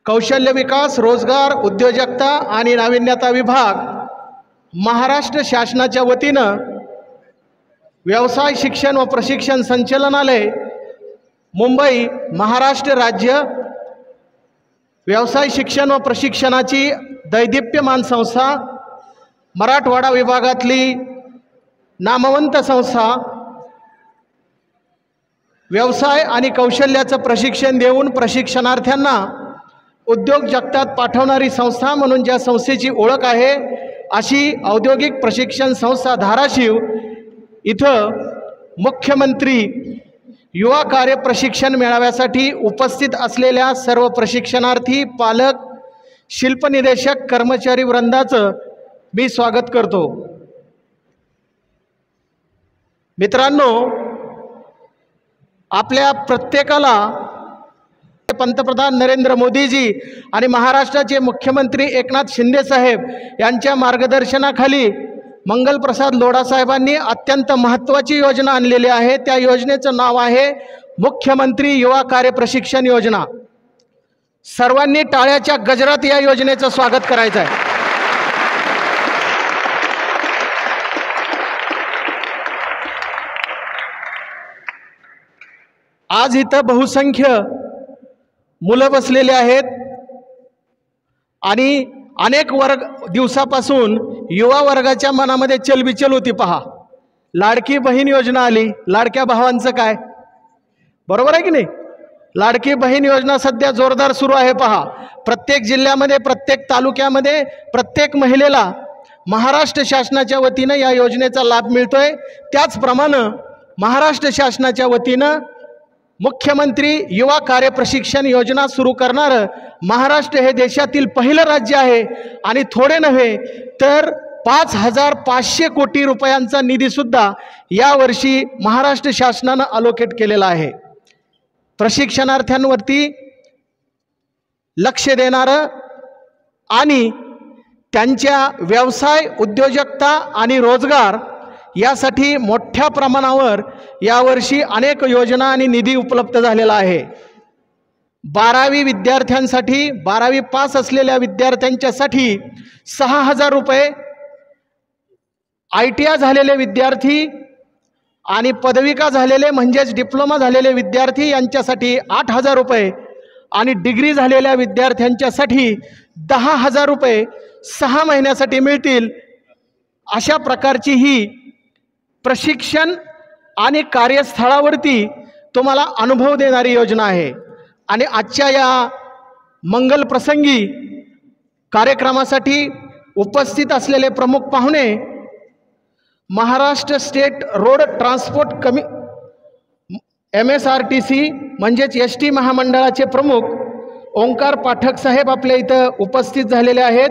कौशल्य विकास, रोजगार, उद्योजकता आणि नाविन्यता विभाग महाराष्ट्र शासनाच्या वतीनं व्यवसाय शिक्षण व प्रशिक्षण संचालनालय मुंबई महाराष्ट्र राज्य व्यवसाय शिक्षण व प्रशिक्षणाची दैदिप्यमान संस्था, मराठवाडा विभागातली नामवंत संस्था, व्यवसाय आणि कौशल्याचं प्रशिक्षण देऊन प्रशिक्षणार्थ्यांना उद्योग जगतात पाठवणारी संस्था म्हणून ज्या संस्थेची ओळख आहे अशी औद्योगिक प्रशिक्षण संस्था धाराशिव इथं मुख्यमंत्री युवा कार्य प्रशिक्षण मेळाव्यासाठी उपस्थित असलेल्या सर्व प्रशिक्षणार्थी, पालक, शिल्पनिदेशक, कर्मचारी वृंदाचं मी स्वागत करतो। मित्रांनो, आपल्या प्रत्येकाला पंतप्रधान नरेंद्र मोदीजी आणि महाराष्ट्राचे मुख्यमंत्री एकनाथ शिंदे साहेब यांच्या मार्गदर्शनाखाली मंगलप्रसाद लोढा साहेबांनी अत्यंत महत्त्वाची योजना आणलेली आहे। त्या योजनेचं नाव आहे मुख्यमंत्री युवा कार्य प्रशिक्षण योजना। सर्वांनी टाळ्याच्या गजरात या योजनेचं स्वागत करायचं आहे। आज इथं बहुसंख्य मुलं बसलेले आहेत आणि अनेक दिवसापासून युवा वर्गाच्या मनामध्ये चलबिचल होती। पहा, लाडकी बहीण योजना आली, लाडक्या भावांचं काय? बरोबर आहे की नाही? लाडकी बहीण योजना सध्या जोरदार सुरू आहे। पहा, प्रत्येक जिल्ह्यामध्ये, प्रत्येक तालुक्यामध्ये प्रत्येक महिलेला महाराष्ट्र शासनाच्या वतीनं या योजनेचा लाभ मिळतोय। त्याचप्रमाणे महाराष्ट्र शासनाच्या वतीनं मुख्यमंत्री युवा कार्य प्रशिक्षण योजना सुरू करणारं महाराष्ट्र हे देशातील पहिलं राज्य आहे आणि थोडे नव्हे तर 5,500 कोटी रुपयांचा निधीसुद्धा यावर्षी महाराष्ट्र शासनानं अलोकेट केलेला आहे। प्रशिक्षणार्थ्यांवरती लक्ष देणारं आणि त्यांच्या व्यवसाय, उद्योजकता आणि रोजगार यासाठी मोठ्या प्रमाणावर यावर्षी अनेक योजना आणि निधी उपलब्ध झालेला आहे। 12वी विद्यार्थ्यांसाठी, 12वी पास असलेल्या विद्यार्थ्यांच्यासाठी 6,000 रुपये, ITI झालेले विद्यार्थी आणि पदविका झालेले म्हणजेच डिप्लोमा झालेले विद्यार्थी यांच्यासाठी 8,000 रुपये आणि डिग्री झालेल्या विद्यार्थ्यांच्यासाठी 10,000 रुपये 6 महिन्यासाठी मिळतील। अशा प्रकारची ही प्रशिक्षण आणि कार्यस्थळावरती तुम्हाला अनुभव देणारी योजना आहे। आणि आजच्या या मंगल प्रसंगी कार्यक्रमासाठी उपस्थित असलेले प्रमुख पाहुणे Maharashtra state road transport MSRTC म्हणजेच ST महामंडळाचे प्रमुख ओंकार पाठक साहेब आपल्या इथं उपस्थित झालेले आहेत।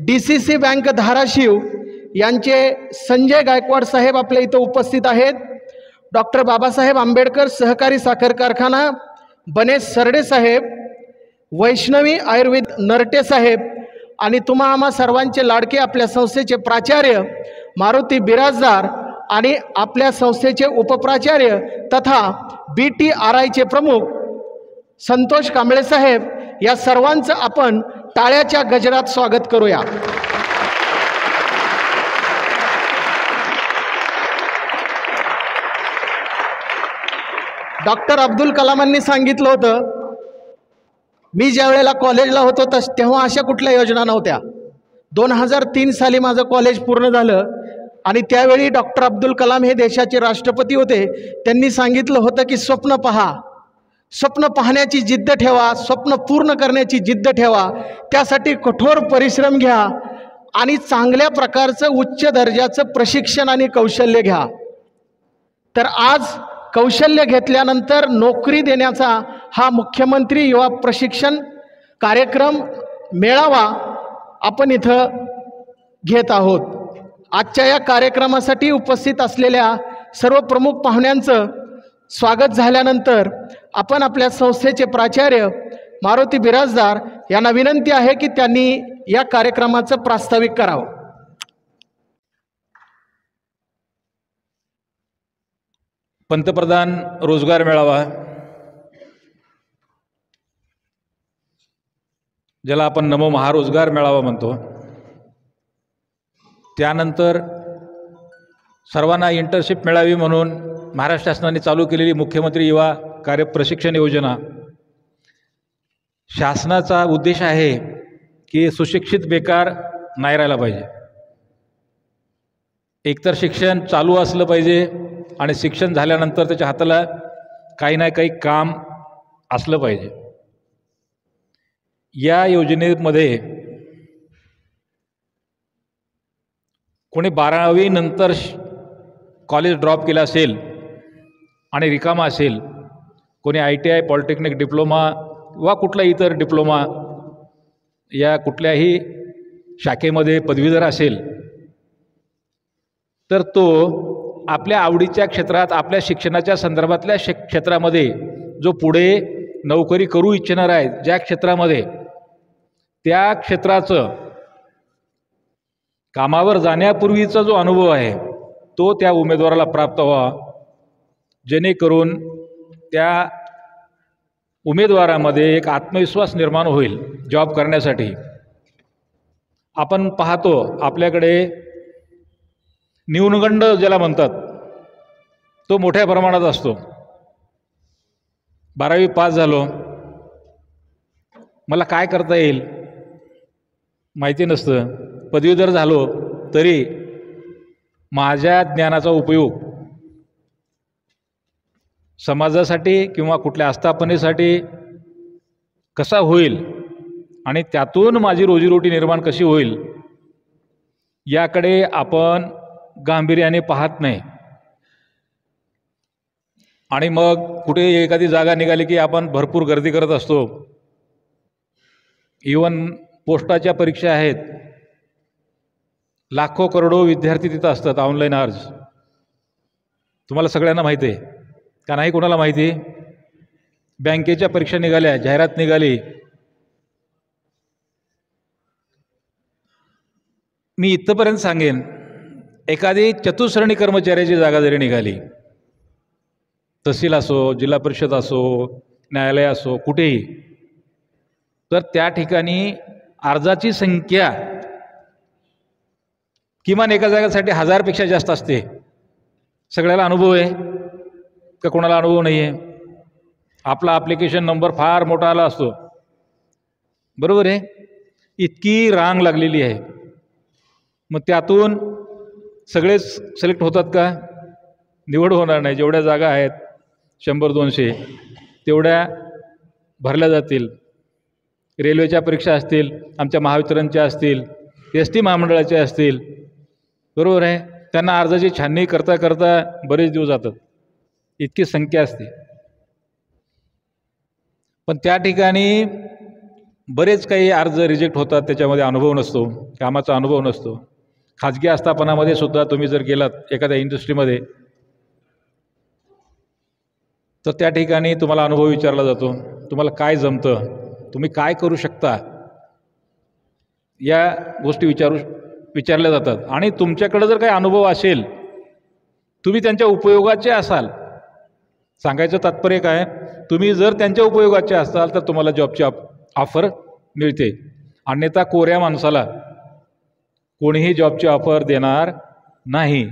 DCC बँक धाराशिव यांचे संजय गायकवाड साहेब आपल्या इथं उपस्थित आहेत। डॉक्टर बाबासाहेब आंबेडकर सहकारी साखर कारखाना बनेश सरडे साहेब, वैष्णवी आयुर्वेद नरटे साहेब आणि तुम्हा आम्हा सर्वांचे लाडके आपल्या संस्थेचे प्राचार्य मारुती बिराजदार आणि आपल्या संस्थेचे उपप्राचार्य तथा BTRIचे प्रमुख संतोष कांबळे साहेब, या सर्वांचं आपण टाळ्याच्या गजरात स्वागत करूया। डॉक्टर अब्दुल कलामांनी सांगितलं होतं, मी ज्या वेळेला कॉलेजला होतो तेव्हा अशा कुठल्या योजना नव्हत्या। 2003 साली माझं कॉलेज पूर्ण झालं आणि त्यावेळी डॉक्टर अब्दुल कलाम हे देशाचे राष्ट्रपती होते। त्यांनी सांगितलं होतं की स्वप्न पहा, स्वप्न पाहण्याची जिद्द ठेवा, स्वप्न पूर्ण करण्याची जिद्द ठेवा, त्यासाठी कठोर परिश्रम घ्या आणि चांगल्या प्रकारचं उच्च दर्जाचं प्रशिक्षण आणि कौशल्य घ्या। तर आज कौशल्य घेतल्यानंतर नोकरी देण्याचा हा मुख्यमंत्री युवा प्रशिक्षण कार्यक्रम मेळावा आपण इथं घेत आहोत। आजच्या या कार्यक्रमासाठी उपस्थित असलेल्या सर्व प्रमुख पाहुण्यांचं स्वागत झाल्यानंतर आपण आपल्या संस्थेचे प्राचार्य मारुती बिराजदार यांना विनंती आहे की त्यांनी या कार्यक्रमाचं प्रास्ताविक करावं। पंतप्रधान रोजगार मेळावा ज्याला आपण नमो महारोजगार मेळावा म्हणतो, त्यानंतर सर्वांना इंटर्नशिप मिळावी म्हणून महाराष्ट्र शासनाने चालू केलेली मुख्यमंत्री युवा कार्य प्रशिक्षण योजना, शासनाचा उद्देश आहे की सुशिक्षित बेकार नाही राहिला पाहिजे. एकतर शिक्षण चालू असलं पाहिजे आणि शिक्षण झाल्यानंतर त्याच्या हाताला काही ना काही काम असलं पाहिजे. या योजनेमध्ये कोणी 12वी नंतर कॉलेज ड्रॉप केलं असेल आणि रिकामा असेल, कोणी ITI, पॉलिटेक्निक डिप्लोमा वा कुठला इतर डिप्लोमा या कुठल्याही शाखेमध्ये पदवीधर असेल, तर तो आपल्या आवडीच्या क्षेत्रात, आपल्या शिक्षणाच्या संदर्भातल्या क्षेत्रामध्ये जो पुढे नोकरी करू इच्छिणार आहे, ज्या क्षेत्रामध्ये, त्या क्षेत्राचं कामावर जाण्यापूर्वीचा जो अनुभव आहे तो त्या उमेदवाराला प्राप्त व्हावा, जेणेकरून त्या उमेदवारामध्ये एक आत्मविश्वास निर्माण होईल जॉब करण्यासाठी. आपण पाहतो आपल्याकडे न्यूनगंड ज्याला म्हणतात तो मोठ्या प्रमाणात असतो. 12वी पास झालो, मला काय करता येईल माहिती नसतं. पदवीधर झालो तरी माझ्या ज्ञानाचा उपयोग समाजासाठी किंवा कुठल्या आस्थापनेसाठी कसा होईल आणि त्यातून माझी रोजीरोटी निर्माण कशी होईल याकडे आपण गांभीर्याने पाहत नाही. आणि मग कुठे एखादी जागा निघाली की आपण भरपूर गर्दी करत असतो. इवन पोस्टाच्या परीक्षा आहेत, लाखो करोडो विद्यार्थी तिथं असतात, ऑनलाईन अर्ज. तुम्हाला सगळ्यांना माहिती आहे का नाही? कोणाला माहिती? बँकेच्या परीक्षा निघाल्या, जाहिरात निघाली. मी इथपर्यंत सांगेन, एखादी चतुश्रेणी कर्मचाऱ्याची जागा जरी निघाली, तहसील असो, जिल्हा परिषद असो, न्यायालय असो, कुठेही, तर त्या ठिकाणी अर्जाची संख्या किमान एका जागेसाठी 1000पेक्षा जास्त असते. सगळ्याला अनुभव आहे का? कोणाला अनुभव नाही आहे? आपला ॲप्लिकेशन नंबर फार मोठा आला असतो, बरोबर आहे. इतकी रांग लागलेली आहे. मग त्यातून सगळेच सिलेक्ट होतात का? निवड होणार नाही. जेवढ्या जागा आहेत 100-200 तेवढ्या भरल्या जातील. रेल्वेच्या परीक्षा असतील, आमच्या महावितरणच्या असतील, ST महामंडळाच्या असतील, बरोबर आहे. त्यांना अर्जाची छाननी करता करता बरेच दिवस जातात, इतकी संख्या असते. पण त्या ठिकाणी बरेच काही अर्ज रिजेक्ट होतात, त्याच्यामध्ये अनुभव नसतो, कामाचा अनुभव नसतो. खाजगी आस्थापनामध्ये सुद्धा तुम्ही जर गेलात एखाद्या इंडस्ट्रीमध्ये, तर त्या ठिकाणी तुम्हाला अनुभव विचारला जातो, तुम्हाला काय जमतं, तुम्ही काय करू शकता, या गोष्टी विचारल्या जातात. आणि तुमच्याकडे जर काही अनुभव असेल, तुम्ही त्यांच्या उपयोगाचे असाल. सांगायचं तात्पर्य काय? तुम्ही जर त्यांच्या उपयोगाचे असाल तर तुम्हाला जॉबची ऑफर मिळते. अन्यथा कोऱ्या माणसाला कोणीही जॉबची ऑफर देणार नाही,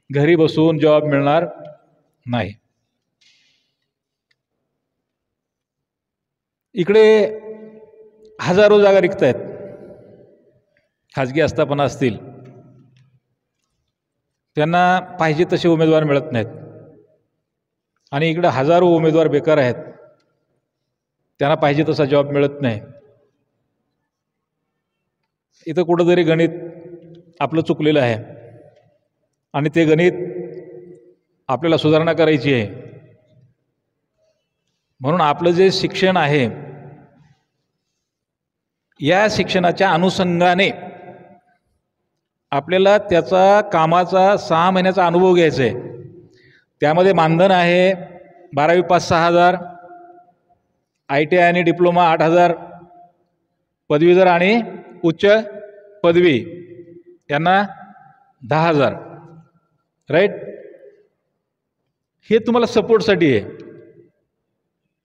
घरी बसून जॉब मिळणार नाही. इकडे हजारो जागा रिक्त आहेत, खाजगी आस्थापना असतील, त्यांना पाहिजे तसे उमेदवार मिळत नाहीत. आणि इकडे हजारो उमेदवार बेकार आहेत, त्यांना पाहिजे तसा जॉब मिळत नाही. इथं कुठंतरी गणित आपलं चुकलेलं आहे आणि ते गणित आपल्याला सुधारणा करायची आहे. म्हणून आपलं जे शिक्षण आहे, या शिक्षणाच्या अनुषंगाने आपल्याला त्याचा कामाचा 6 महिन्याचा अनुभव घ्यायचा आहे. त्यामध्ये मानधन आहे 12वी पास 6000, ITI आणि डिप्लोमा 8000, पदवीधर आणि उच्च पदवी यांना 10000, राईट. हे तुम्हाला सपोर्टसाठी आहे.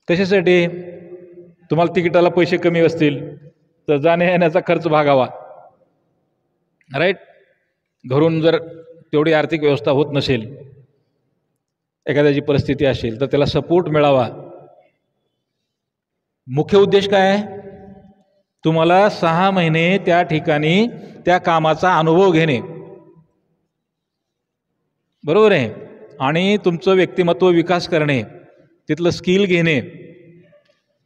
कशासाठी? तुम्हाला तिकिटाला पैसे कमी असतील, तर जाण्या येण्याचा खर्च भागावा. राईट. घरून जर तेवढी आर्थिक व्यवस्था होत नसेल, एखाद्याची परिस्थिती असेल, तर त्याला सपोर्ट मिळावा. मुख्य उद्देश काय आहे? तुम्हाला 6 महिने त्या ठिकाणी त्या कामाचा अनुभव घेणे, बरोबर आहे, आणि तुमचं व्यक्तिमत्व विकास करणे, तिथलं स्किल घेणे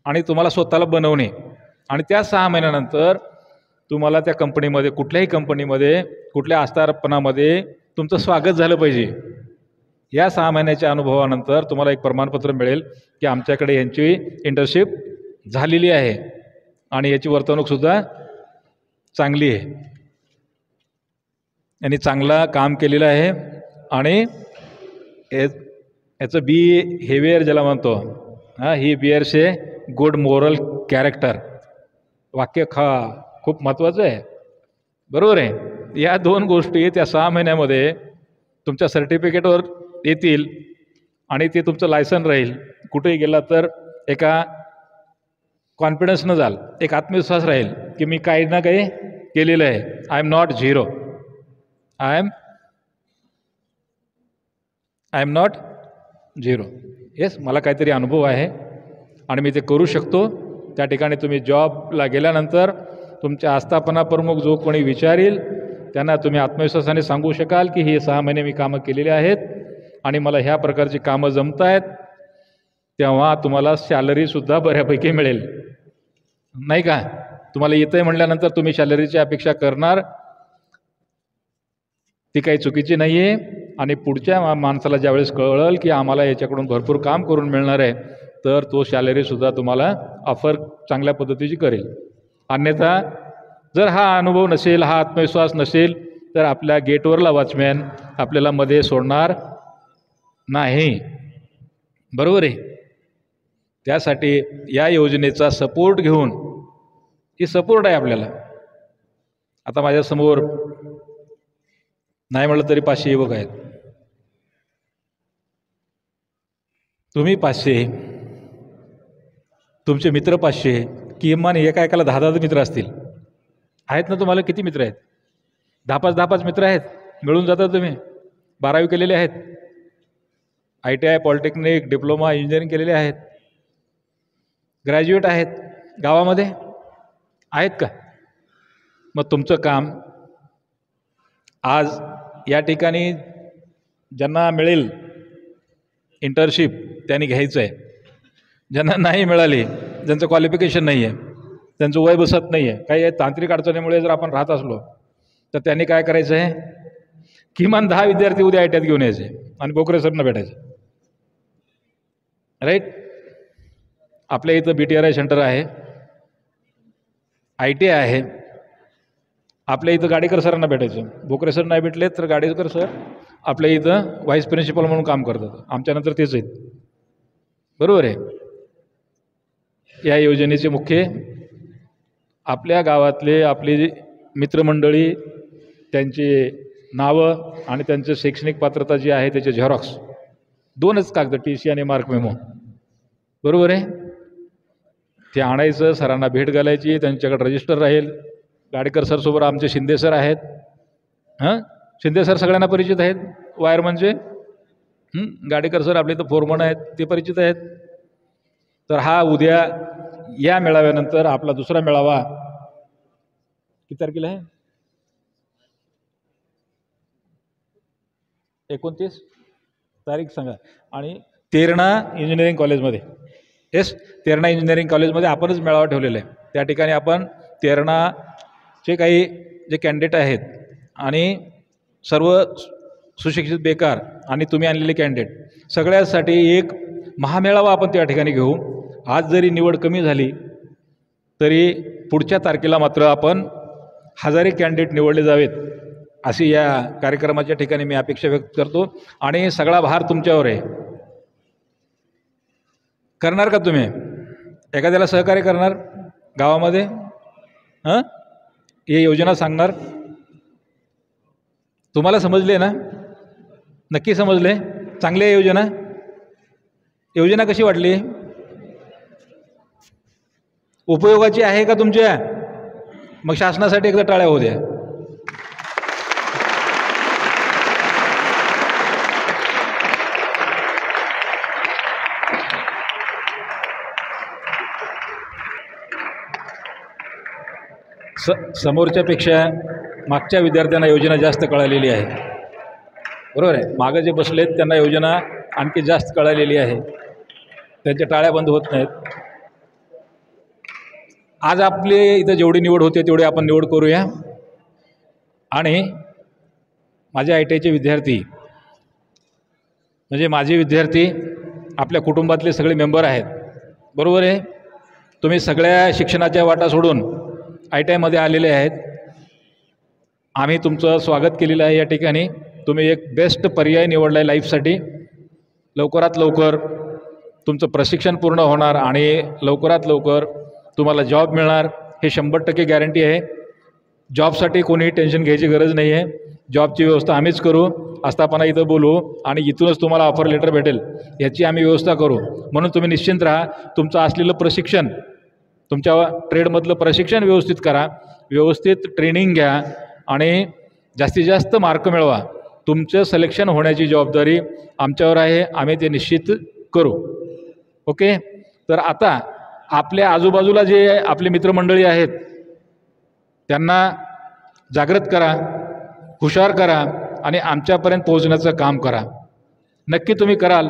आणि तुम्हाला स्वतःला बनवणे. आणि त्या 6 महिन्यानंतर तुम्हाला त्या कंपनीमध्ये, कुठल्याही कंपनीमध्ये, कुठल्या आस्थापनामध्ये तुमचं स्वागत झालं पाहिजे. या 6 महिन्याच्या अनुभवानंतर तुम्हाला एक प्रमाणपत्र मिळेल की आमच्याकडे यांची इंटर्नशिप झालेली आहे आणि याची वर्तणूकसुद्धा चांगली आहे, यांनी चांगला काम केलेलं आहे. आणि याचं बिहेवियर ज्याला म्हणतो, he bears a good moral character. वाक्य खूप महत्त्वाचं आहे, बरोबर आहे. या 2 गोष्टी त्या 6 महिन्यामध्ये तुमच्या सर्टिफिकेटवर येतील आणि ते तुमचं लायसन राहील. कुठेही गेला तर एका कॉन्फिडन्सनं जाल, एक आत्मविश्वास राहील की मी काही ना काही केलेलं आहे. I am not zero, I am not zero. Yes, मला काहीतरी अनुभव आहे आणि मी ते करू शकतो. त्या ठिकाणी तुम्ही जॉबला गेल्यानंतर तुमच्या आस्थापना प्रमुख जो कोणी विचारील त्यांना तुम्ही आत्मविश्वासाने सांगू शकाल की हे 6 महिने मी कामं केलेली आहेत आणि मला ह्या प्रकारची कामं जमत आहेत. तेव्हा तुम्हाला सॅलरीसुद्धा बऱ्यापैकी मिळेल, नाही का? तुम्हाला येतं आहे म्हटल्यानंतर तुम्ही सॅलरीची अपेक्षा करणार, ती काही चुकीची नाही आहे. आणि पुढच्या माणसाला ज्यावेळेस कळेल की आम्हाला याच्याकडून भरपूर काम करून मिळणार आहे, तर तो सॅलरीसुद्धा तुम्हाला ऑफर चांगल्या पद्धतीची करेल. अन्यथा जर हा अनुभव नसेल, हा आत्मविश्वास नसेल, तर आपल्या गेटवरला वॉचमॅन आपल्याला मध्ये सोडणार नाही, बरोबर आहे. त्यासाठी या योजनेचा सपोर्ट घेऊन, ही सपोर्ट आहे आपल्याला. आता माझ्यासमोर नाही म्हटलं तरी 500 युवक आहेत. तुम्ही 500, तुमचे मित्र 500, किमान एका एकाला 10-10 मित्र असतील. आहेत ना तुम्हाला? किती मित्र आहेत? 10-5 मित्र आहेत, मिळून जातात. तुम्ही 12वी केलेले आहेत, ITI, पॉलिटेक्निक, डिप्लोमा, इंजिनिअरिंग केलेले आहेत, ग्रॅज्युएट आहेत, गावामध्ये आहेत का? मग तुमचं काम आज या ठिकाणी ज्यांना मिळेल इंटर्नशिप त्यांनी घ्यायचं आहे. ज्यांना नाही मिळाली, ज्यांचं क्वालिफिकेशन नाही आहे, त्यांचं वय बसत नाही आहे, काही तांत्रिक अडचणीमुळे जर आपण राहत असलो तर त्यांनी काय करायचं आहे? किमान 10 विद्यार्थी उद्या ITIत घेऊन यायचे आणि बोकरे सरनं भेटायचे. राईट. आपल्या इथं BTRI सेंटर आहे, ITI आहे. आपल्या इथं गाडेकर सरांना भेटायचं. बोकरे सर नाही भेटले तर गाडेकर सर आपल्या इथं व्हाईस प्रिन्सिपल म्हणून काम करतात. आमच्यानंतर तेच आहेत, बरोबर आहे. या योजनेचे मुख्य आपल्या गावातले आपली मित्रमंडळी, त्यांची नावं आणि त्यांचं शैक्षणिक पात्रता जी आहे त्याचे झेरॉक्स, 2च कागद, TC आणि मार्क मेमो, बरोबर आहे. ते आणायचं, सरांना भेट घालायची, त्यांच्याकडे रजिस्टर राहील. गाडेकर सर सोबत आमचे शिंदे सर आहेत. शिंदे सर सगळ्यांना परिचित आहेत, वायरमनचे. गाडेकर सर आपले इथं फोरमन आहेत, ते परिचित आहेत. तर हा उद्या या मेळाव्यानंतर आपला दुसरा मेळावा किती तारखेला आहे? 29 तारीख सांगा. आणि तेरणा इंजिनिअरिंग कॉलेजमध्ये, येस, तेरणा इंजिनिअरिंग कॉलेजमध्ये आपणच मेळावा ठेवलेला आहे. त्या ठिकाणी आपण तेरणाचे काही जे कॅन्डिडेट आहेत आणि सर्व सुशिक्षित बेकार आणि तुम्ही आणलेले कॅन्डिडेट सगळ्यासाठी एक महामेळावा आपण त्या ठिकाणी घेऊ. आज जरी निवड कमी झाली तरी पुढच्या तारखेला मात्र आपण हजारे कॅन्डिडेट निवडले जावेत, अशी या कार्यक्रमाच्या ठिकाणी मी अपेक्षा व्यक्त करतो. आणि सगळा भार तुमच्यावर आहे. करणार का तुम्ही? एखाद्याला सहकार्य करणार गावामध्ये? हे योजना सांगणार? तुम्हाला समजले ना? नक्की समजले? चांगली आहे योजना. योजना कशी वाटली? उपयोगाची आहे का तुमच्या? मग शासनासाठी एकदा टाळ्या होऊ द्या. समोरच्यापेक्षा मागच्या विद्यार्थ्यांना योजना जास्त कळालेली आहे. बरोबर आहे. मागं जे बसलेत त्यांना योजना आणखी जास्त कळालेली आहे. त्यांच्या टाळ्या बंद होत नाहीत. आज आपले इथं जेवढी निवड होते तेवढी आपण निवड करूया. आणि माझ्या ITIचे विद्यार्थी म्हणजे माझे विद्यार्थी आपल्या कुटुंबातले सगळे मेंबर आहेत. बरोबर आहे. तुम्ही सगळ्या शिक्षणाच्या वाटा सोडून ITIमध्ये आलेले आहेत. आम्ही तुमचं स्वागत केलेलं आहे. या ठिकाणी तुम्ही एक बेस्ट पर्याय निवडला आहे लाईफसाठी. लवकरात लवकर तुमचं प्रशिक्षण पूर्ण होणार आणि लवकरात लवकर तुम्हाला जॉब मिळणार हे 100% गॅरंटी आहे. जॉबसाठी कोणीही टेन्शन घ्यायची गरज नाही आहे. जॉबची व्यवस्था आम्हीच करू. आस्थापना इथं बोलवू आणि इथूनच तुम्हाला ऑफर लेटर भेटेल याची आम्ही व्यवस्था करू. म्हणून तुम्ही निश्चिंत राहा. तुमचं असलेलं प्रशिक्षण, तुमच्या ट्रेडमधलं प्रशिक्षण व्यवस्थित करा, व्यवस्थित ट्रेनिंग घ्या आणि जास्तीत जास्त मार्क मिळवा. तुमचं सिलेक्शन होण्याची जबाबदारी आमच्यावर आहे. आम्ही ते निश्चित करू. ओके. तर आता आपल्या आजूबाजूला जे आपले मित्रमंडळी आहेत त्यांना जागृत करा, हुशार करा आणि आमच्यापर्यंत पोहोचण्याचं काम करा. नक्की तुम्ही कराल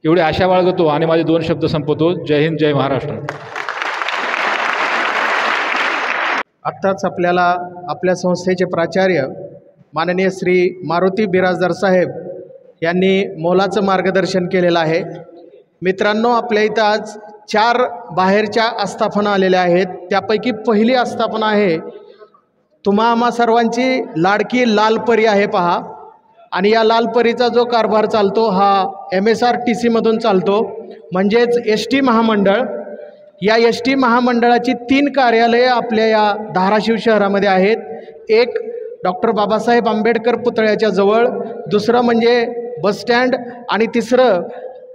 एवढी आशा बाळगतो आणि माझे 2 शब्द संपवतो. जय हिंद, जय महाराष्ट्र. आत्ताच आपल्याला आपल्या संस्थेचे प्राचार्य माननीय श्री मारुती बिराजदार साहेब यांनी मोलाचं मार्गदर्शन केलेलं आहे. मित्रांनो, आपल्या इथं आज 4 बाहेरच्या आस्थापना आलेल्या आहेत. त्यापैकी पहिली आस्थापना आहे तुम्हा आम्हा सर्वांची लाडकी लालपरी आहे पहा. आणि या लालपरीचा जो कारभार चालतो हा MSRTCमधून चालतो, म्हणजेच ST महामंडळ. या ST महामंडळाची 3 कार्यालये आपल्या या धाराशिव शहरामध्ये आहेत. एक डॉक्टर बाबासाहेब आंबेडकर पुतळ्याच्या जवळ, दुसरं म्हणजे बसस्टँड आणि तिसरं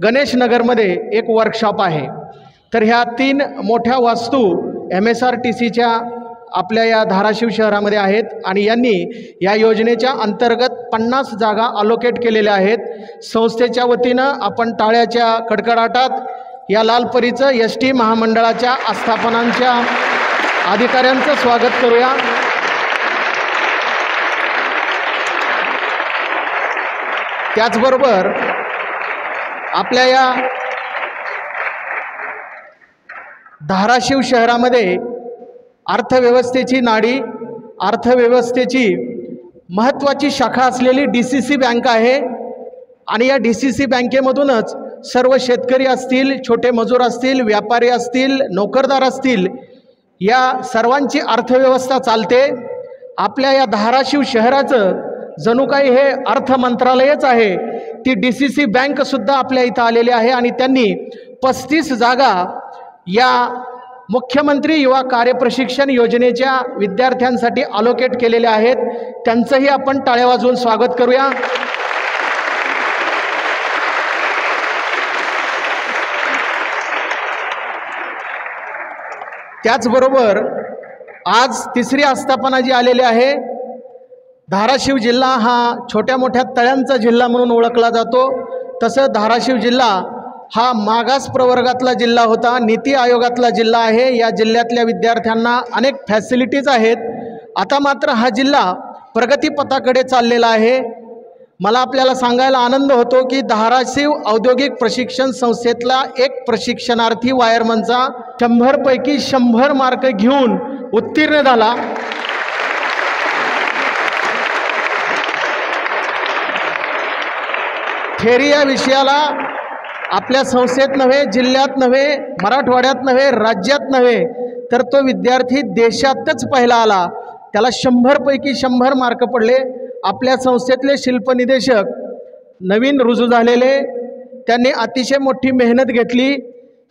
गणेश नगरमध्ये एक वर्कशॉप आहे. तर ह्या 3 मोठ्या वास्तू MSRTCच्या आपल्या या धाराशिव शहरामध्ये आहेत आणि यांनी या योजनेच्या अंतर्गत 50 जागा अलोकेट केलेल्या आहेत. संस्थेच्या वतीनं आपण टाळ्याच्या कडकडाटात या लालपरीचं ST महामंडळाच्या आस्थापनांच्या अधिकाऱ्यांचं स्वागत करूया. त्याचबरोबर आपल्या या धाराशिव शहरामध्ये अर्थव्यवस्थेची नाडी, अर्थव्यवस्थेची महत्त्वाची शाखा असलेली DCC बँक आहे. आणि या DCC बँकेमधूनच सर्व शेतकरी असतील, छोटे मजूर असतील, व्यापारी असतील, नोकरदार असतील, या सर्वांची अर्थव्यवस्था चालते. आपल्या या धाराशिव शहराचं जणू काही हे अर्थ मंत्रालयच आहे. ती DCC बँकसुद्धा आपल्या इथं आलेली आहे आणि त्यांनी 35 जागा या मुख्यमंत्री युवा कार्यप्रशिक्षण योजनेच्या विद्यार्थ्यांसाठी अलोकेट केलेल्या आहेत. त्यांचंही आपण टाळ्या वाजवून स्वागत करूया. त्याचबरोबर आज 3री आस्थापना जी आलेली आहे, धाराशिव जिल्हा हा छोट्या मोठ्या तळ्यांचा जिल्हा म्हणून ओळखला जातो. तसं धाराशिव जिल्हा हा मागास प्रवर्गातला जिल्हा होता, नीती आयोगातला जिल्हा आहे. या जिल्ह्यातल्या विद्यार्थ्यांना अनेक फॅसिलिटीज आहेत. आता मात्र हा जिल्हा प्रगतीपथाकडे चाललेला आहे. मला आपल्याला सांगायला आनंद होतो की धाराशिव औद्योगिक प्रशिक्षण संस्थेतला एक प्रशिक्षणार्थी वायरमनचा 100 पैकी 100 मार्क घेऊन उत्तीर्ण झाला. थेरी या विषयाला आपल्या संस्थेत नव्हे, जिल्ह्यात नव्हे, मराठवाड्यात नव्हे, राज्यात नव्हे, तर तो विद्यार्थी देशातच पहिला आला. त्याला 100 पैकी 100 मार्क पडले. आपल्या संस्थेतले शिल्पनिदेशक नवीन रुजू झालेले, त्यांनी अतिशय मोठी मेहनत घेतली.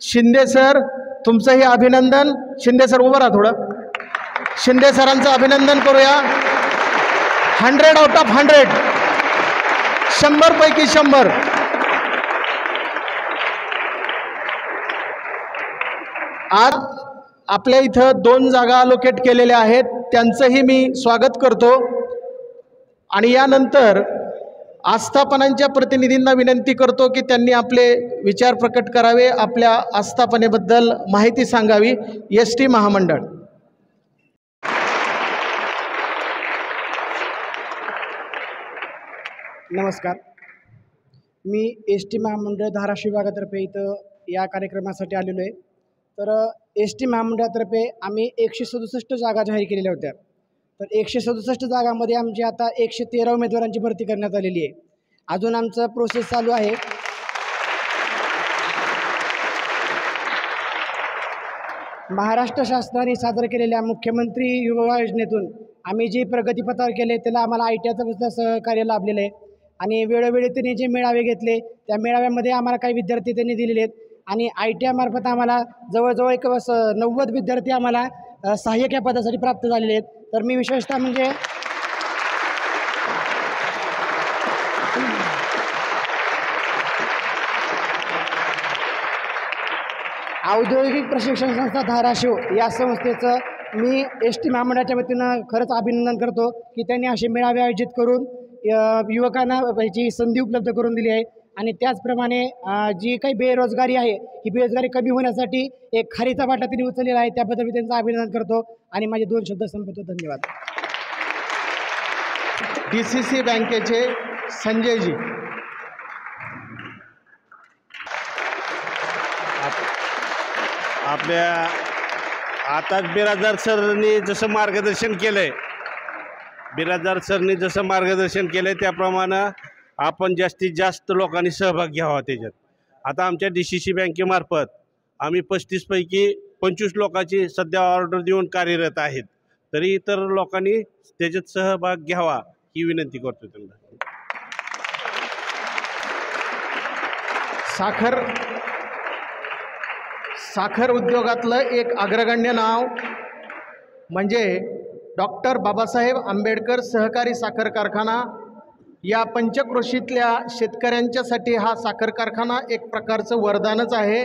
शिंदे सर, तुमचंही अभिनंदन. शिंदे सर उभं राहा थोडं. शिंदे सरांचं अभिनंदन करूया. 100 आउट ऑफ 100, 100 पैकी 100. आज आपल्या इथं 2 जागा अलोकेट केलेल्या आहेत, त्यांचंही मी स्वागत करतो. आणि यानंतर आस्थापनांच्या प्रतिनिधींना विनंती करतो की त्यांनी आपले विचार प्रकट करावे, आपल्या आस्थापनेबद्दल माहिती सांगावी. एस.टी. महामंडळ. नमस्कार. मी एस.टी. महामंडळ धाराशिव विभागातर्फे इथं या कार्यक्रमासाठी आलेलो आहे. तर एस.टी. महामंडळातर्फे आम्ही 167 जागा जाहीर केलेल्या होत्या. तर 167 जागांमध्ये आमची आता 113 उमेदवारांची भरती करण्यात आलेली आहे. अजून आमचं प्रोसेस चालू आहे. महाराष्ट्र शासनाने सादर केलेल्या मुख्यमंत्री युवा योजनेतून आम्ही जे प्रगतीपथावर केले त्याला आम्हाला ITIचं सुद्धा सहकार्य लाभलेलं आहे. आणि वेळोवेळी त्यांनी जे मेळावे घेतले त्या मेळाव्यामध्ये आम्हाला काही विद्यार्थी त्यांनी दिलेले आहेत. आणि ITI मार्फत आम्हाला जवळजवळ 90 विद्यार्थी आम्हाला सहाय्यक या पदासाठी प्राप्त झालेले आहेत. तर मी विशेषतः म्हणजे औद्योगिक प्रशिक्षण संस्था धाराशिव या संस्थेचं मी एस.टी. महामंडळाच्या वतीनं खरंच अभिनंदन करतो की त्यांनी असे मेळावे आयोजित करून युवकांना याची संधी उपलब्ध करून दिली आहे. आणि त्याचप्रमाणे जी काही बेरोजगारी आहे ही बेरोजगारी कमी होण्यासाठी एक खारीचा वाटा त्यांनी उचललेला आहे. त्याबद्दल मी त्यांचं अभिनंदन करतो आणि माझे 2 शब्द संपवतो. धन्यवाद. DCC बँकेचे संजयजी. आपल्या आता बिराजदार सरनी जसं मार्गदर्शन केलं आहे, बिराजदार सरनी जसं मार्गदर्शन केलं आहे त्याप्रमाणे आपण जास्तीत जास्त लोकांनी सहभाग घ्यावा त्याच्यात. आता आमच्या DCC बँकेमार्फत आम्ही 35 पैकी 25 लोकांची सध्या ऑर्डर देऊन कार्यरत आहेत. तरी इतर लोकांनी त्याच्यात सहभाग घ्यावा ही विनंती करतो त्यांना. साखर उद्योगातलं एक अग्रगण्य नाव म्हणजे डॉक्टर बाबासाहेब आंबेडकर सहकारी साखर कारखाना. या पंचक्रोशीतल्या शेतकऱ्यांच्यासाठी हा साखर कारखाना एक प्रकारचं वरदानच आहे.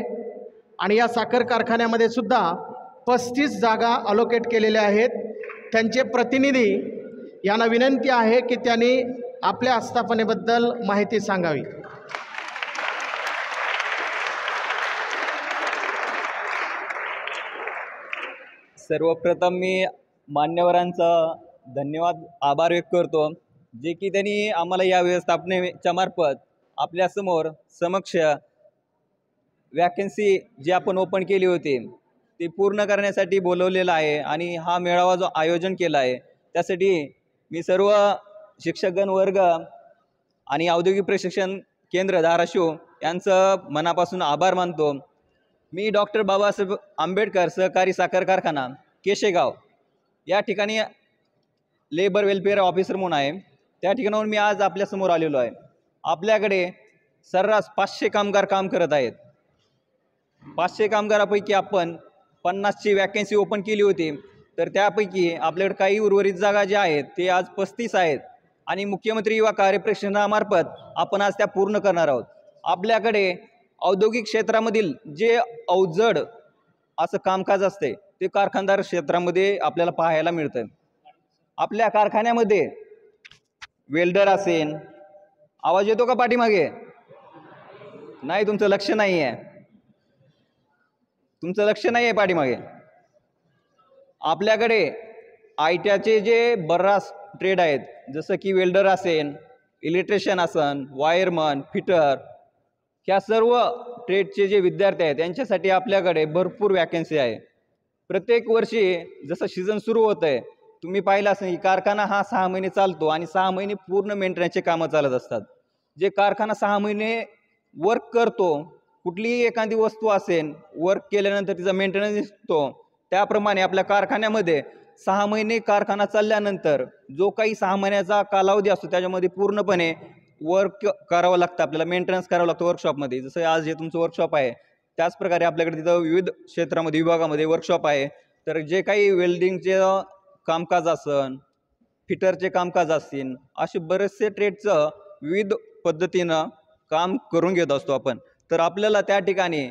आणि या साखर कारखान्यामध्ये सुद्धा 35 जागा अलोकेट केलेल्या आहेत. त्यांचे प्रतिनिधी यांना विनंती आहे की त्यांनी आपल्या आस्थापनेबद्दल माहिती सांगावी. सर्वप्रथम मी मान्यवरांचा धन्यवाद आभार व्यक्त करतो जे की त्यांनी आम्हाला या व्यवस्थापनेच्या मार्फत आपल्यासमोर समक्ष वॅकन्सी जी आपण ओपन केली होती ती पूर्ण करण्यासाठी बोलवलेलं आहे. आणि हा मेळावा जो आयोजन केला आहे त्यासाठी मी सर्व शिक्षकगण वर्ग आणि औद्योगिक प्रशिक्षण केंद्र धाराशिव यांचं मनापासून आभार मानतो. मी डॉक्टर बाबासाहेब आंबेडकर सहकारी साखर कारखाना केशेगाव या ठिकाणी लेबर वेलफेअर ऑफिसर म्हणून आहे. त्या ठिकाणाहून मी आज आपल्यासमोर आलेलो आहे. आपल्याकडे सर्रास 500 कामगार काम करत आहेत. 500 कामगारापैकी आपण 50ची वॅकन्सी ओपन केली होती. तर त्यापैकी आपल्याकडे काही उर्वरित जागा ज्या आहेत ते आज 35 आहेत. आणि मुख्यमंत्री युवा कार्यप्रशिक्षणामार्फत आपण आज त्या पूर्ण करणार आहोत. आपल्याकडे औद्योगिक क्षेत्रामधील जे अवजड असं कामकाज असते ते कारखानदार क्षेत्रामध्ये आपल्याला पाहायला मिळतं. आपल्या कारखान्यामध्ये वेल्डर असेल, आवाज येतो का पाठीमागे? नाही, तुमचं लक्ष नाही आहे, तुमचं लक्ष नाही आहे पाठीमागे. आपल्याकडे ITIचे जे बराच ट्रेड आहेत जसं की वेल्डर असेल, इलेक्ट्रिशियन असेल, वायरमन, फिटर, ह्या सर्व ट्रेडचे जे विद्यार्थी आहेत त्यांच्यासाठी आपल्याकडे भरपूर वॅकन्सी आहे. प्रत्येक वर्षी जसं सीझन सुरू होतं आहे तुम्ही पाहिलं असेल की कारखाना हा 6 महिने चालतो आणि 6 महिने पूर्ण मेंटेनन्सचे कामं चालत असतात. जे कारखाना 6 महिने वर्क करतो, कुठलीही एखादी वस्तू असेल वर्क केल्यानंतर तिचा मेंटेनन्स दिसतो, त्याप्रमाणे आपल्या कारखान्यामध्ये 6 महिने कारखाना चालल्यानंतर जो काही 6 महिन्याचा कालावधी असतो त्याच्यामध्ये पूर्णपणे वर्क करावं लागतं, आपल्याला मेंटेनन्स करावं लागतं वर्कशॉपमध्ये. जसं आज हे तुमचं वर्कशॉप आहे त्याचप्रकारे आपल्याकडे तिथं विविध क्षेत्रामध्ये विभागामध्ये वर्कशॉप आहे. तर जे काही वेल्डिंगचे कामकाज असन, फिटरचे कामकाज असतील, असे बरेचसे ट्रेडचं विविध पद्धतीनं काम करून घेत असतो आपण. तर आपल्याला त्या ठिकाणी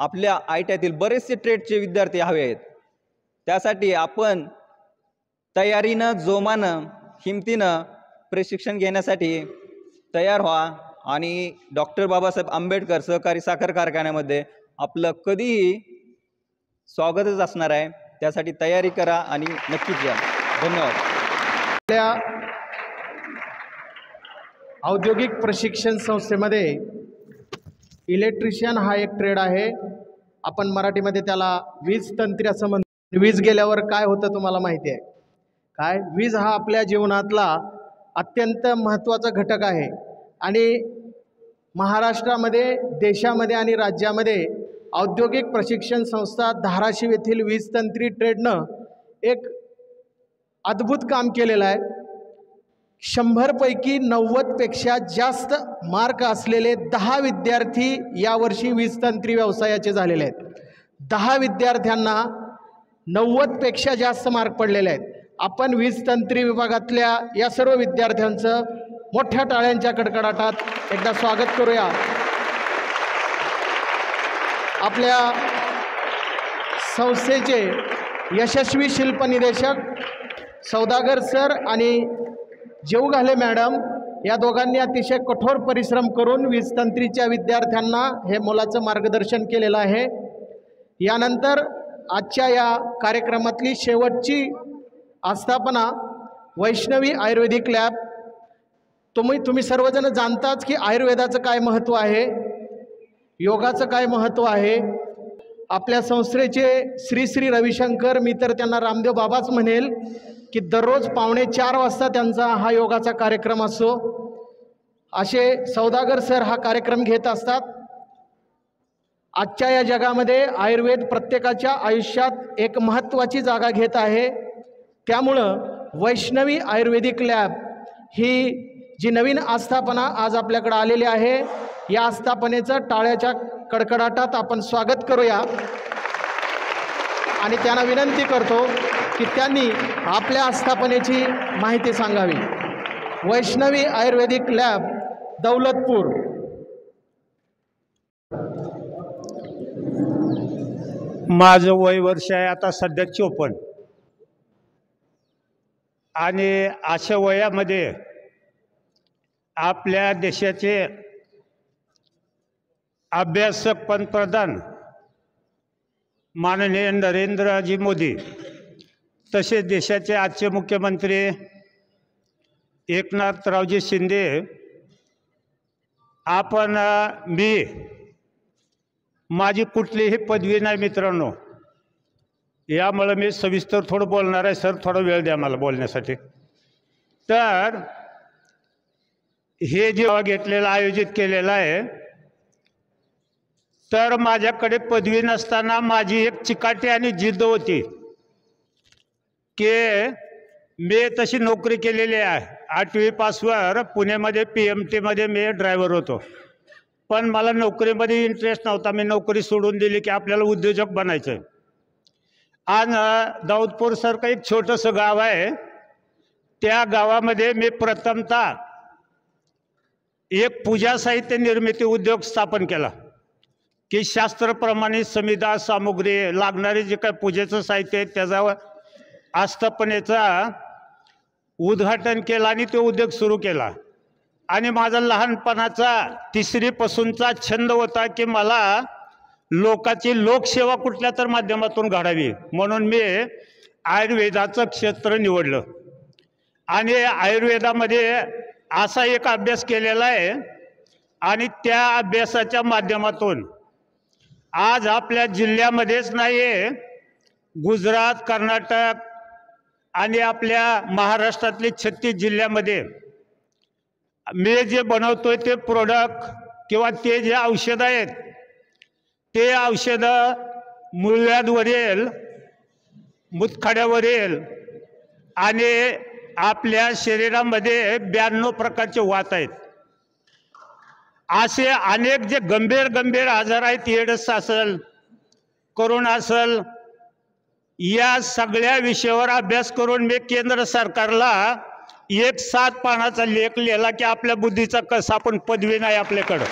आपल्या ITIतील बरेचसे ट्रेडचे विद्यार्थी हवे आहेत. त्यासाठी आपण तयारीनं, जोमानं, हिमतीनं प्रशिक्षण घेण्यासाठी तयार व्हा आणि डॉक्टर बाबासाहेब आंबेडकर सहकारी साखर कारखान्यामध्ये आपलं कधीही स्वागतच असणार आहे. त्यासाठी तयारी करा आणि नक्कीच या. धन्यवाद. आपल्या औद्योगिक प्रशिक्षण संस्थेमध्ये इलेक्ट्रिशियन हा एक ट्रेड आहे. आपण मराठीमध्ये त्याला वीज तंत्री असं म्हणतो. वीज गेल्यावर काय होतं तुम्हाला माहिती आहे काय? वीज हा आपल्या जीवनातला अत्यंत महत्त्वाचा घटक आहे आणि महाराष्ट्रामध्ये, देशामध्ये आणि राज्यामध्ये औद्योगिक प्रशिक्षण संस्था धाराशिव येथील वीज तंत्री ट्रेडनं एक अद्भुत काम केलेलं आहे. 100पैकी 90पेक्षा जास्त मार्क असलेले 10 विद्यार्थी यावर्षी वीज तंत्री व्यवसायाचे झालेले आहेत. 10 विद्यार्थ्यांना 90पेक्षा जास्त मार्क पडलेले आहेत. आपण वीज तंत्री विभागातल्या या सर्व विद्यार्थ्यांचं मोठ्या टाळ्यांच्या कडकडाटात एकदा स्वागत करूया. आपल्या संस्थेचे यशस्वी शिल्पनिदेशक सौदागर सर आणि जेवघाले मॅडम या दोघांनी अतिशय कठोर परिश्रम करून वीज तंत्रीच्या विद्यार्थ्यांना हे मोलाचं मार्गदर्शन केलेलं आहे. यानंतर आजच्या या कार्यक्रमातली शेवटची आस्थापना वैष्णवी आयुर्वेदिक लॅब. तुम्ही सर्वजण जाणताच की आयुर्वेदाचं काय महत्त्व आहे, योगाचं काय महत्त्व आहे. आपल्या संस्थेचे श्री श्री रविशंकर, मी तर त्यांना रामदेव बाबाच म्हणेल, की दररोज 3:45 वाजता त्यांचा हा योगाचा कार्यक्रम असतो. असे सौदागर सर हा कार्यक्रम घेत असतात. आजच्या या जगामध्ये आयुर्वेद प्रत्येकाच्या आयुष्यात एक महत्त्वाची जागा घेत आहे. त्यामुळं वैष्णवी आयुर्वेदिक लॅब ही जी नवीन आस्थापना आज आपल्याकडे आलेली आहे, या आस्थापनेचं टाळ्याच्या कडकडाटात आपण स्वागत करूया आणि त्यांना विनंती करतो की त्यांनी आपल्या आस्थापनेची माहिती सांगावी. वैष्णवी आयुर्वेदिक लॅब, दौलतपूर. माझं वय वर्ष आहे आता सध्या 54 आणि अशा वयामध्ये आपल्या देशाचे अभ्यासक पंतप्रधान माननीय नरेंद्रजी मोदी, तसेच देशाचे आजचे मुख्यमंत्री एकनाथरावजी शिंदे, मी माझी कुठलीही पदवी नाही मित्रांनो, यामुळे मी सविस्तर थोडं बोलणार आहे. सर थोडा वेळ द्या मला बोलण्यासाठी. तर हे जेव्हा घेतलेलं आयोजित केलेलं आहे, तर माझ्याकडे पदवी नसताना माझी एक चिकाटी आणि जिद्द होती की मी तशी नोकरी केलेली आहे. 8वी पासवर पुण्यामध्ये PMTमध्ये मी ड्रायव्हर होतो, पण मला नोकरीमध्ये इंटरेस्ट नव्हता. मी नोकरी सोडून दिली की आपल्याला उद्योजक बनायचं आहे. आणि दौलतपूरसारखं एक छोटंसं गाव आहे, त्या गावामध्ये मी प्रथमतः एक पूजा साहित्य निर्मिती उद्योग स्थापन केला की शास्त्रप्रमाणे समिधा सामुग्री लागणारे जे काही पूजेचं साहित्य आहे त्याचा आस्थापनेचा उद्घाटन केलं आणि तो उद्योग सुरू केला. आणि माझा लहानपणाचा 3री पासूनचा छंद होता की मला लोकांची लोकसेवा कुठल्या तर माध्यमातून घडावी, म्हणून मी आयुर्वेदाचं क्षेत्र निवडलं. आणि आयुर्वेदामध्ये असा एक अभ्यास केलेला आहे आणि त्या अभ्यासाच्या माध्यमातून आज आपल्या जिल्ह्यामध्येच नाही, गुजरात, कर्नाटक आणि आपल्या महाराष्ट्रातले 36 जिल्ह्यामध्ये मी जे बनवतोय ते प्रोडक्ट किंवा ते जे औषधं आहेत, ते औषधं मूळव्याधीवरील, मूतखड्यावरील आणि आपल्या शरीरामध्ये 92 प्रकारचे वात आहेत. असे अनेक जे गंभीर आजार आहेत, एड्स असेल, कोरोना असेल, या सगळ्या विषयावर अभ्यास करून मी केंद्र सरकारला एक 7 पानाचा लेख लिहिला की आपल्या बुद्धीचा कसा, आपण पदवी नाही आपल्याकडं,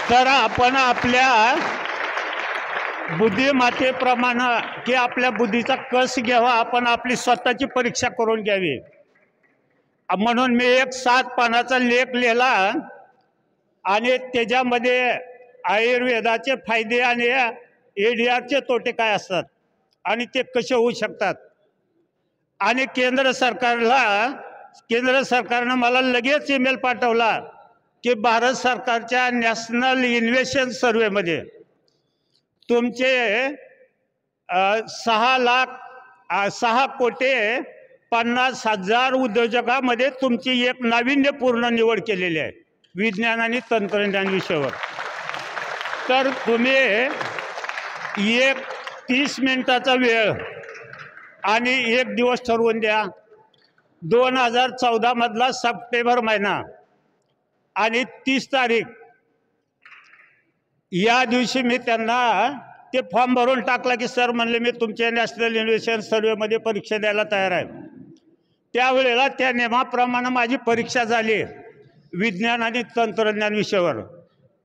तर आपण आपल्या बुद्धिमत्तेप्रमाणे की आपल्या बुद्धीचा कस घ्यावा, आपण आपली स्वतःची परीक्षा करून घ्यावी. म्हणून मी एक 7 पानाचा लेख लिहिला आणि त्याच्यामध्ये आयुर्वेदाचे फायदे आणि ADRचे तोटे काय असतात आणि ते कसे होऊ शकतात. आणि केंद्र सरकारनं मला लगेच ईमेल पाठवला की भारत सरकारच्या नॅशनल इन्व्हेस्टमेंट सर्वेमध्ये तुमचे 6,50,000 उद्योजकामध्ये तुमची एक नाविन्यपूर्ण निवड केलेली आहे विज्ञान आणि तंत्रज्ञान विषयावर. तर तुम्ही 30 मिनिटाचा वेळ आणि 1 दिवस ठरवून द्या. 2014 मधला सप्टेंबर महिना आणि 30 तारीख या दिवशी मी त्यांना ते फॉर्म भरून टाकला की सर म्हणले मी तुमच्या नॅशनल इन्व्हेस्टमेंट सर्वेमध्ये परीक्षा द्यायला तयार आहे. त्यावेळेला त्या नियमाप्रमाणे माझी परीक्षा झाली विज्ञान आणि तंत्रज्ञान विषयावर.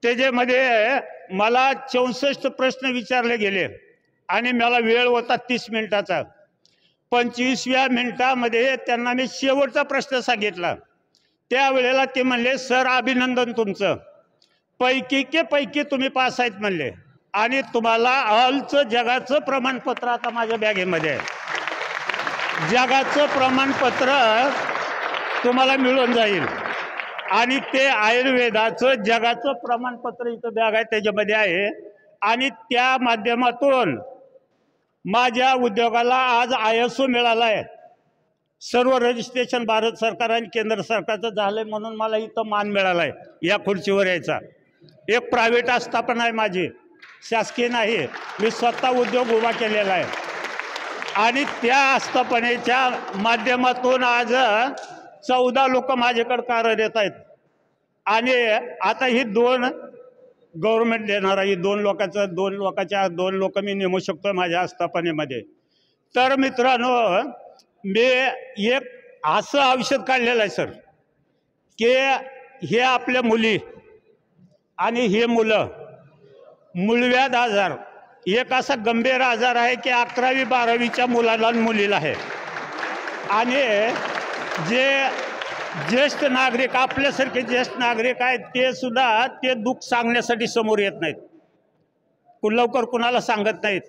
त्याच्यामध्ये मला 64 प्रश्न विचारले गेले आणि मला वेळ होता 30 मिनिटाचा. 25व्या मिनिटामध्ये त्यांना मी शेवटचा प्रश्न सांगितला. त्यावेळेला ते म्हणले सर अभिनंदन तुमचं, पैकी तुम्ही पास आहेत म्हणले आणि तुम्हाला ऑलचं जगाचं प्रमाणपत्र आता माझ्या बॅगेमध्ये आहे. जगाचं प्रमाणपत्र तुम्हाला मिळून जाईल आणि ते आयुर्वेदाचं जगाचं प्रमाणपत्र इथं बॅग आहे त्याच्यामध्ये आहे. आणि त्या माध्यमातून माझ्या उद्योगाला आज ISO मिळाला आहे. सर्व रजिस्ट्रेशन भारत सरकार आणि केंद्र सरकारचं झालं म्हणून मला इथं मान मिळाला आहे या खुर्चीवर यायचा. एक प्रायव्हेट आस्थापना आहे माझी, शासकीय नाही. मी स्वतः उद्योग उभा केलेला आहे आणि त्या आस्थापनेच्या माध्यमातून आज 14 लोक माझ्याकडे कार्यरत आहेत. आणि आता ही 2 गव्हर्नमेंट देणार आहे. 2 लोक मी नेमू शकतो माझ्या आस्थापनेमध्ये. तर मित्रांनो मी एक असं औषध काढलेलं आहे सर की हे आपल्या मुली आणि हे मुलं मूळव्याध आजार एक असा गंभीर आजार आहे की 11वी 12वीच्या मुलाला मुलीला आहे. आणि जे ज्येष्ठ नागरिक आपल्यासारखे ज्येष्ठ नागरिक आहेत ते सुद्धा ते दुःख सांगण्यासाठी समोर येत नाहीत, लवकर कुणाला सांगत नाहीत.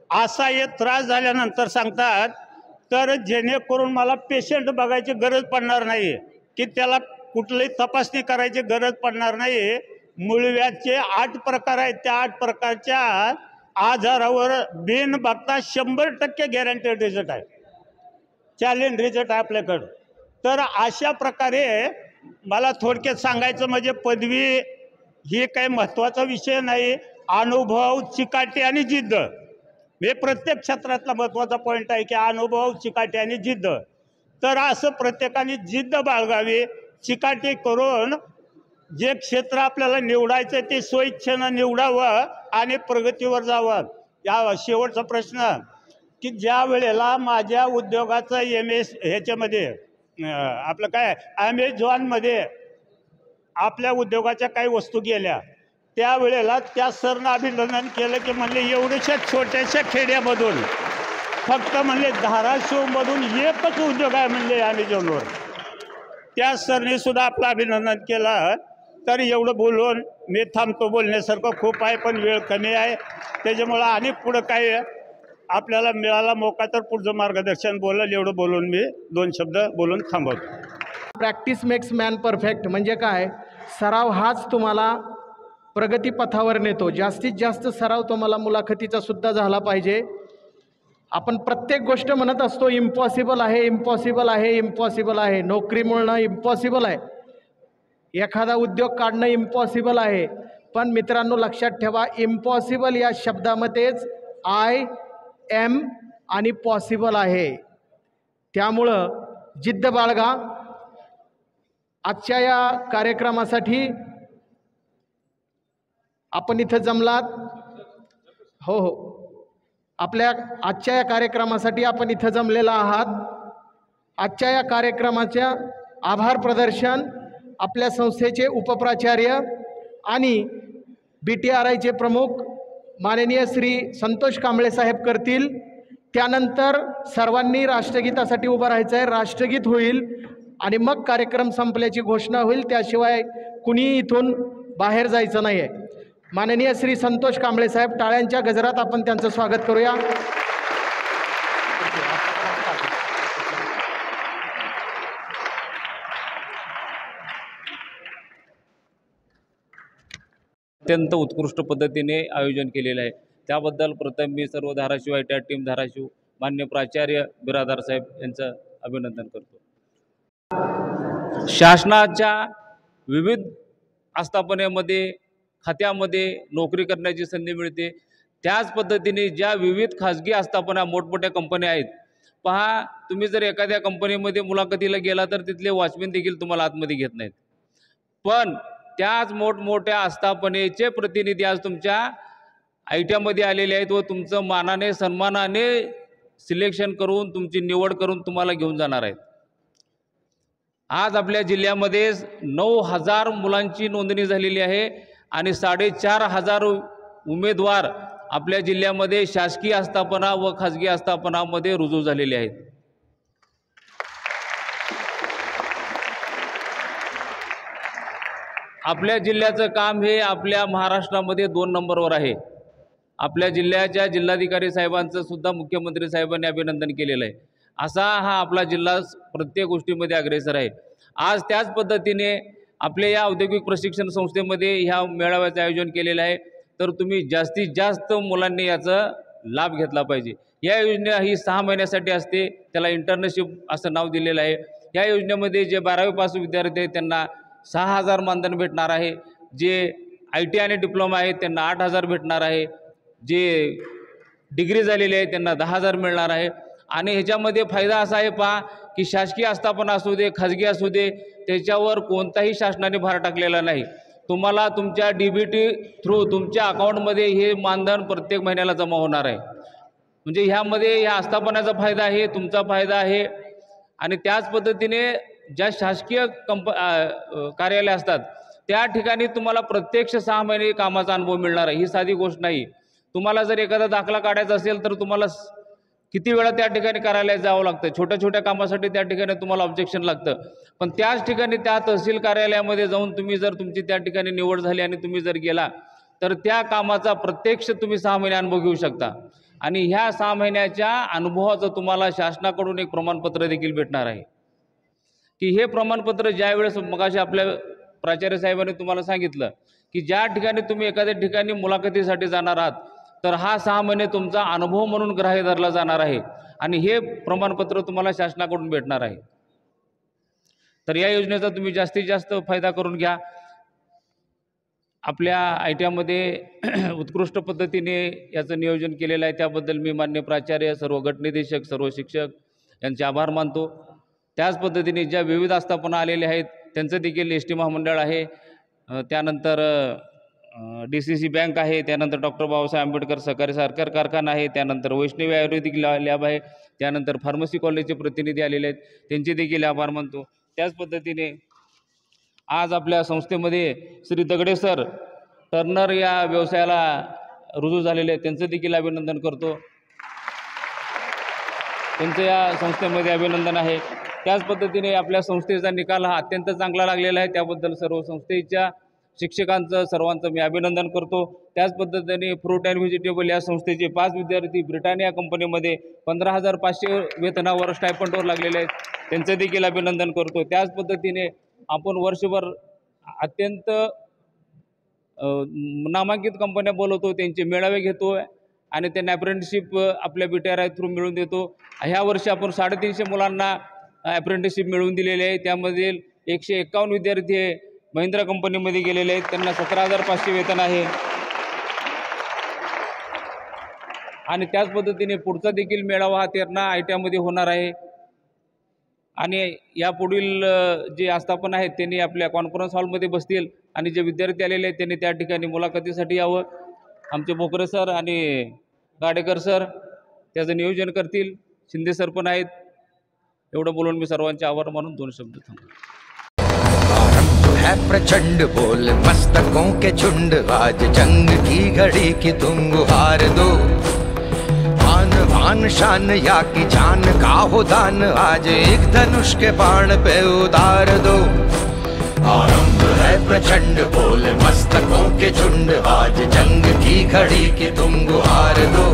असा हे त्रास झाल्यानंतर सांगतात. तर जेणेकरून मला पेशंट बघायची गरज पडणार नाही की त्याला कुठलीही तपासणी करायची गरज पडणार नाही. मूळव्याधचे 8 प्रकार आहेत. त्या 8 प्रकारच्या आजारावर बिन बघता 100% गॅरंटेड रिझल्ट आहे, चॅलेंज रिझल्ट आहे आपल्याकडं. तर अशा प्रकारे मला थोडक्यात सांगायचं म्हणजे पदवी ही काही महत्त्वाचा विषय नाही. अनुभव, चिकाटी आणि जिद्द हे प्रत्येक क्षेत्रातला महत्त्वाचा पॉईंट आहे की अनुभव, चिकाटी आणि जिद्द. तर असं प्रत्येकाने जिद्द बाळगावी, चिकाटी करून जे क्षेत्र आपल्याला निवडायचं ते स्वइच्छेनं निवडावं आणि प्रगतीवर जावं. या शेवटचा प्रश्न की ज्या वेळेला माझ्या उद्योगाचं MS ह्याच्यामध्ये आपलं काय ॲमेझॉनमध्ये आपल्या उद्योगाच्या काही वस्तू गेल्या त्यावेळेला त्या सरनं अभिनंदन केलं की म्हणले एवढ्याशा छोट्याशा खेड्यामधून फक्त म्हणले धाराशिवमधून एकच उद्योग आहे म्हणले ॲमेझॉनवर. त्या सरने सुद्धा आपलं अभिनंदन केलं. तर एवढं बोलून मी थांबतो. बोलण्यासारखं खूप आहे पण वेळ कमी आहे त्याच्यामुळं आणि पुढं काय आपल्याला मिळाला मौका तर पुढचं मार्गदर्शन बोलेल. एवढं बोलून मी 2 शब्द बोलून थांबवतो. प्रॅक्टिस मेक्स मॅन परफेक्ट म्हणजे काय, सराव हाच तुम्हाला प्रगतीपथावर नेतो. जास्तीत जास्त सराव तुम्हाला मुलाखतीचा सुद्धा झाला पाहिजे. आपण प्रत्येक गोष्ट म्हणत असतो इम्पॉसिबल आहे, इम्पॉसिबल आहे, इम्पॉसिबल आहे. नोकरी मिळणं इम्पॉसिबल आहे, एखादा उद्योग काढणं इम्पॉसिबल आहे. पण मित्रांनो लक्षात ठेवा, इम्पॉसिबल या शब्दामध्येच IM आणि पॉसिबल आहे. त्यामुळं जिद्द बाळगा. आजच्या या कार्यक्रमासाठी आपण इथं जमलात. हो, आपल्या आजच्या या कार्यक्रमासाठी आपण इथं जमलेला आहात. आजच्या या कार्यक्रमाच्या आभार प्रदर्शन आपल्या संस्थेचे उपप्राचार्य आणि BTRIचे प्रमुख माननीय श्री संतोष कांबळे साहेब करतील. त्यानंतर सर्वांनी राष्ट्रगीतासाठी उभं राहायचं आहे. राष्ट्रगीत होईल आणि मग कार्यक्रम संपल्याची घोषणा होईल. त्याशिवाय कुणीही इथून बाहेर जायचं नाही आहे. माननीय श्री संतोष कांबळे साहेब, टाळ्यांच्या गजरात आपण त्यांचं स्वागत करूया. अत्यंत उत्कृष्ट पद्धतीने आयोजन केलेलं आहे. त्याबद्दल प्रथम मी सर्व धाराशिव ITI टीम धाराशिव मान्य प्राचार्य बिरादार साहेब यांचं अभिनंदन करतो. शासनाच्या विविध आस्थापनेमध्ये खात्यामध्ये नोकरी करण्याची संधी मिळते. त्याच पद्धतीने ज्या विविध खाजगी आस्थापना मोठमोठ्या कंपन्या आहेत, पहा तुम्ही जर एखाद्या कंपनीमध्ये मुलाखतीला गेला तर तिथले वॉचमॅन देखील तुम्हाला आतमध्ये घेत नाहीत. पण त्याच मोठमोठ्या आस्थापनेचे प्रतिनिधी आज तुमच्या ITI आलेले आहेत व तुमचं मानाने सन्मानाने सिलेक्शन करून तुमची निवड करून तुम्हाला घेऊन जाणार आहेत. आज आपल्या जिल्ह्यामध्ये 9,000 मुलांची नोंदणी झालेली आहे आणि 4,500 उमेदवार आपल्या जिल्ह्यामध्ये शासकीय आस्थापना व खाजगी आस्थापनामध्ये रुजू झालेले आहेत. आपल्या जिल्ह्याचं काम हे आपल्या महाराष्ट्रामध्ये 2 नंबरवर आहे. आपल्या जिल्ह्याच्या जिल्हाधिकारी साहेबांचं सुद्धा मुख्यमंत्री साहेबांनी अभिनंदन केलेलं आहे. असा हा आपला जिल्हा प्रत्येक गोष्टीमध्ये अग्रेसर आहे. आज त्याच पद्धतीने आपल्या या औद्योगिक प्रशिक्षण संस्थेमध्ये ह्या मेळाव्याचं आयोजन केलेलं आहे. तर तुम्ही जास्तीत जास्त मुलांनी याचा लाभ घेतला पाहिजे. या योजना ही 6 महिन्यासाठी असते. त्याला इंटर्नशिप असं नाव दिलेलं आहे. या योजनेमध्ये जे 12वी पास विद्यार्थी आहेत त्यांना 6,000 मानधन भेटणार आहे. जे ITI आणि डिप्लोमा आहेत त्यांना 8,000 भेटणार आहे. जे डिग्री झालेले आहेत त्यांना 10,000 मिळणार आहे. आणि ह्याच्यामध्ये फायदा असा आहे पहा की शासकीय आस्थापना असू दे खाजगी असू दे त्याच्यावर कोणताही शासनाने भार टाकलेला नाही. तुम्हाला तुमच्या DBT थ्रू तुमच्या अकाउंटमध्ये हे मानधन प्रत्येक महिन्याला जमा होणार आहे. म्हणजे ह्यामध्ये ह्या आस्थापनाचा फायदा आहे, तुमचा फायदा आहे. आणि त्याच पद्धतीने ज्या शासकीय कार्यालय असतात त्या ठिकाणी तुम्हाला प्रत्यक्ष 6 महिने कामाचा अनुभव मिळणार आहे. ही साधी गोष्ट नाही. तुम्हाला जर एखादा दाखला काढायचा असेल तर तुम्हाला किती वेळा त्या ठिकाणी कार्यालयात जावं लागतं. छोट्या छोट्या कामासाठी त्या ठिकाणी तुम्हाला ऑब्जेक्शन लागतं. पण त्याच ठिकाणी त्या तहसील कार्यालयामध्ये जाऊन तुम्ही जर तुमची त्या ठिकाणी निवड झाली आणि तुम्ही जर गेला तर त्या कामाचा प्रत्यक्ष तुम्ही 6 महिने अनुभव घेऊ शकता. आणि ह्या 6 महिन्याच्या अनुभवाचं तुम्हाला शासनाकडून एक प्रमाणपत्र देखील भेटणार आहे. की हे प्रमाणपत्र ज्यावेळेस मगाशी आपल्या प्राचार्य साहेबांनी तुम्हाला सांगितलं की ज्या ठिकाणी तुम्ही एखाद्या ठिकाणी मुलाखतीसाठी जाणार आहात तर हा 6 महिने तुमचा अनुभव म्हणून ग्राह्य धरला जाणार आहे आणि हे प्रमाणपत्र तुम्हाला शासनाकडून भेटणार आहे. तर या योजनेचा तुम्ही जास्तीत जास्त फायदा करून घ्या. आपल्या ITI उत्कृष्ट पद्धतीने याचं नियोजन केलेलं आहे. त्याबद्दल मी मान्य प्राचार्य, सर्व गटनिदेशक, सर्व शिक्षक यांचे आभार मानतो. त्याच पद्धतीने ज्या विविध आस्थापना आलेल्या आहेत त्यांचं देखील ST महामंडळ आहे. त्यानंतर DCC बँक आहे. त्यानंतर डॉक्टर बाबासाहेब आंबेडकर सहकारी साखर कारखाना आहे. त्यानंतर वैष्णवी आयुर्वेदिक लॅब आहे. त्यानंतर फार्मसी कॉलेजचे प्रतिनिधी आलेले आहेत त्यांचे देखील आभार मानतो. त्याच पद्धतीने आज आपल्या संस्थेमध्ये श्री दगडे सर टर्नर या व्यवसायाला रुजू झालेले आहेत त्यांचं देखील अभिनंदन करतो. त्यांचं या संस्थेमध्ये अभिनंदन आहे. त्याच पद्धतीने आपल्या संस्थेचा निकाल हा अत्यंत चांगला लागलेला आहे. त्याबद्दल सर्व संस्थेच्या शिक्षकांचं सर्वांचं मी अभिनंदन करतो. त्याच पद्धतीने फ्रूट अँड व्हेजिटेबल या संस्थेचे 5 विद्यार्थी ब्रिटानिया कंपनीमध्ये 15,500 वेतनावर स्टायपंडवर लागलेले आहेत त्यांचं देखील अभिनंदन करतो. त्याच पद्धतीने आपण वर्षभर अत्यंत नामांकित कंपन्या बोलवतो, त्यांचे मेळावे घेतो आणि त्यांना अप्रेंटिसशिप आपल्या BTRI थ्रू मिळवून देतो. ह्या वर्षी आपण 350 मुलांना अप्रेंटिसशिप मिळवून दिलेली आहे. त्यामध्ये 151 विद्यार्थी हे महिंद्रा कंपनीमध्ये गेलेले आहेत. त्यांना 17,500 वेतन आहे. आणि त्याच पद्धतीने पुढचा देखील मेळावा हा 13 ITI होणार आहे. आणि यापुढील जे आस्थापना आहेत त्यांनी आपल्या कॉन्फरन्स हॉलमध्ये बसतील आणि जे विद्यार्थी आलेले आहेत त्यांनी त्या ठिकाणी मुलाखतीसाठी यावं. आमचे भोकरे सर आणि गाडेकर सर त्याचं नियोजन करतील. शिंदे सर पण आहेत. एवढं बोलून मी सर्वांचे आभार मानून 2 शब्द थांबतो. है प्रचंड बोल मस्तकों के झुंड, आज जंग की घड़ी की तुम गुहार दो। आन बान शान या की जान का हो दान, आज एक धनुष के बाण पे उतार दो। आरंभ है प्रचंड बोल मस्तकों के झुंड, आज जंग की घड़ी की तुम गुहार दो।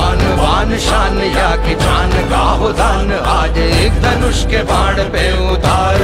आन बान शान या की जान का हो दान, आज एक धनुष के बाण पे उतार